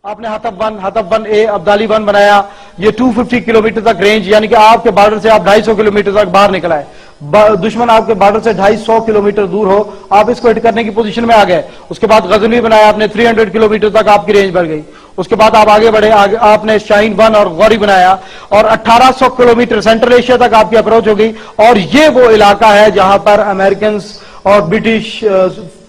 आपने हतफ वन ए अब्दाली वन बनाया, ये 250 किलोमीटर तक रेंज, यानी कि आपके बॉर्डर से आप 250 किलोमीटर तक बाहर निकला है। दुश्मन आपके बॉर्डर से 250 किलोमीटर दूर हो, आप इसको हिट करने की पोजीशन में आ गए। उसके बाद गजनी बनाया आपने, 300 किलोमीटर तक आपकी रेंज बढ़ गई। उसके बाद आप आगे बढ़े, आपने शाहीन वन और गौरी बनाया और 1800 किलोमीटर सेंट्रल एशिया तक आपकी अप्रोच हो गई। और ये वो इलाका है जहां पर अमेरिकन और ब्रिटिश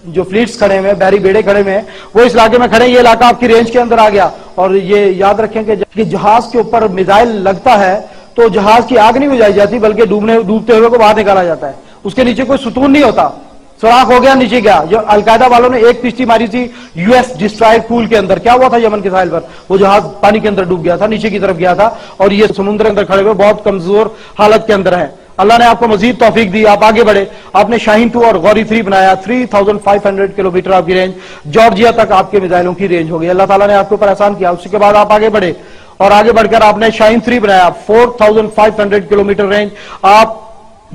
जो फ्लीट्स खड़े हुए हैं, बहरी बेड़े खड़े हुए हैं, वो इस इलाके में खड़े। ये इलाका आपकी रेंज के अंदर आ गया। और ये याद रखें कि जहाज के ऊपर मिसाइल लगता है तो जहाज की आग नहीं बुझाई जाती, बल्कि डूबते हुए को बाहर निकाला जाता है। उसके नीचे कोई सुतून नहीं होता, सुराख हो गया, नीचे गया। जो अलकायदा वालों ने एक किश्ती मारी थी यूएस डिस्ट्रॉयर पूल के अंदर, क्या हुआ था यमन के साहिल पर, वो जहाज पानी के अंदर डूब गया था, नीचे की तरफ गया था। और ये समुद्र के अंदर खड़े हुए बहुत कमजोर हालत के अंदर है। अल्लाह ने आपको मजीद तौफीक दी, आप आगे बढ़े। आपने शाहीन 2 और गौरी 3 बनाया, 3500 किलोमीटर आपकी रेंज, जॉर्जिया तक आपके मिसाइलों की रेंज हो गई। अल्लाह ताला ने आपके ऊपर एहसान किया। उसके बाद आप आगे बढ़े और आगे बढ़कर आपने शाहीन 3 बनाया, 4500 किलोमीटर रेंज, आप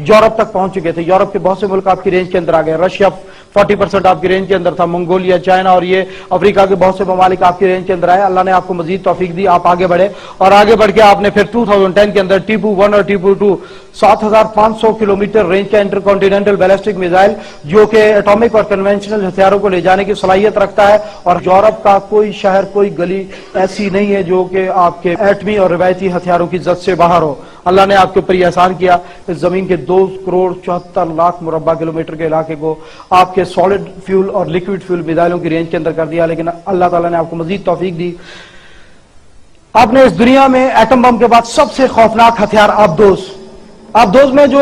यूरोप तक पहुंच चुके थे। यूरोप के बहुत से मुल्क आपकी रेंज के अंदर आ गए। रशिया 40% आपकी रेंज के अंदर था, मंगोलिया, चाइना और ये अफ्रीका के बहुत से ममालिक आपकी रेंज के अंदर आए। अल्लाह ने आपको मजीद तौफीक दी, आप आगे बढ़े और आगे बढ़ के आपने फिर 2010 के अंदर टीपू 1 और टीपू 2 7500 किलोमीटर रेंज का इंटरकॉन्टिनेंटल बैलिस्टिक मिसाइल, जो कि एटॉमिक और कन्वेंशनल हथियारों को ले जाने की सलाहियत रखता है। और यूरोप का कोई शहर, कोई गली ऐसी नहीं है जो कि आपके एटमी और रिवायती हथियारों की जद से बाहर हो। अल्लाह ने आपके ऊपर एहसान किया, इस जमीन के 2 करोड़ 74 लाख मुरब्बा किलोमीटर के इलाके को आपके सॉलिड फ्यूल और लिक्विड फ्यूल मिसाइलों की रेंज के अंदर कर दिया। लेकिन अल्लाह ताला ने आपको मजीद तौफीक दी। आपने इस दुनिया में एटम बम के बाद सबसे खौफनाक हथियार आबदोज में जो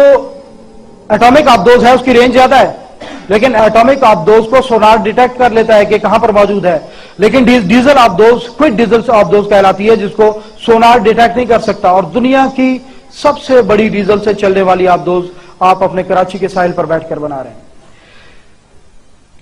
एटॉमिक आबदोज है उसकी रेंज ज्यादा है, लेकिन एटॉमिक आबदोज को सोनार डिटेक्ट कर लेता है कि कहां पर मौजूद है। लेकिन डीजल आबदोज क्विक डीजल आबदोज कहलाती है, जिसको सोनार डिटेक्ट नहीं कर सकता। और दुनिया की सबसे बड़ी डीजल से चलने वाली आबदोज आप अपने कराची के साहिल पर बैठकर बना रहे हैं।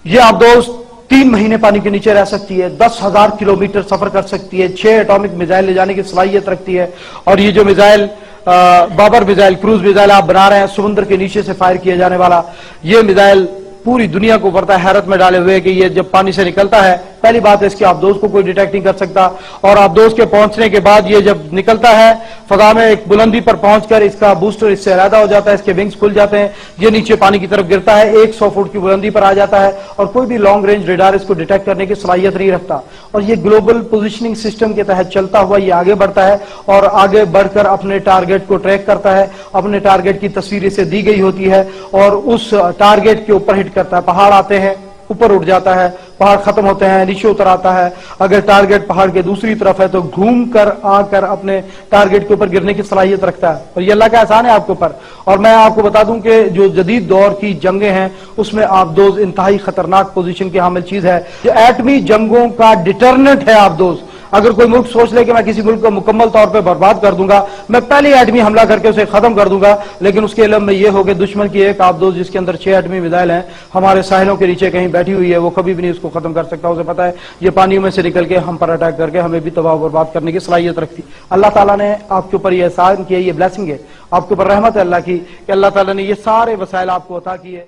यह आबदोज 3 महीने पानी के नीचे रह सकती है, 10,000 किलोमीटर सफर कर सकती है, 6 एटॉमिक मिसाइल ले जाने की सलाहियत रखती है। और ये जो missile Babur missile, cruise missile आप बना रहे हैं, समुद्र के नीचे से फायर किया जाने वाला, ये मिसाइल पूरी दुनिया को बढ़ता हैरत में डाले हुए कि ये जब पानी से निकलता है, पहली बात है इसकी आबदोज को कोई डिटेक्ट नहीं कर सकता। और आबदोज के पहुंचने के बाद ये जब निकलता है फजा में एक बुलंदी पर पहुंचकर इसका बूस्टर इससे अलहदा हो जाता है, इसके विंग्स खुल जाते हैं, ये नीचे पानी की तरफ गिरता है, 100 फुट की बुलंदी पर आ जाता है और कोई भी लॉन्ग रेंज रेडार इसको डिटेक्ट करने की सलाहियत नहीं रखता। और ये ग्लोबल पोजिशनिंग सिस्टम के तहत चलता हुआ ये आगे बढ़ता है और आगे बढ़कर अपने टारगेट को ट्रैक करता है। अपने टारगेट की तस्वीर इसे दी गई होती है और उस टारगेट के ऊपर हिट करता है। पहाड़ आते हैं, ऊपर उठ जाता है, पहाड़ खत्म होते हैं, नीचे उतर आता है। अगर टारगेट पहाड़ के दूसरी तरफ है तो घूम कर आकर अपने टारगेट के ऊपर गिरने की सलाहियत रखता है। और ये अल्लाह का एहसान है आपके ऊपर। और मैं आपको बता दूं कि जो जदीद दौर की जंगें हैं उसमें आबदोज इंतहाई खतरनाक पोजीशन की हामिल चीज है। जो एटमी जंगों का डिटर्नेंट है आबदोज। अगर कोई मुल्क सोच ले कि मैं किसी मुल्क को मुकम्मल तौर पर बर्बाद कर दूंगा, मैं पहले एटमी हमला करके उसे खत्म कर दूंगा, लेकिन उसके इल्म में यह हो कि दुश्मन की एक आबदोज जिसके अंदर 6 एटमी मिसाइल हैं हमारे साहिलों के नीचे कहीं बैठी हुई है, वो कभी भी नहीं उसको खत्म कर सकता। उसे पता है ये पानी में से निकल के हम पर अटैक करके हमें भी तबाह बर्बाद करने की सलाहियत रखती। अल्लाह ताला ने आपके ऊपर यह एहसान किया, ये ब्लेसिंग है, आपके ऊपर रहमत है अल्लाह की कि अल्लाह ताला ने ये सारे वसाइल आपको अता किए।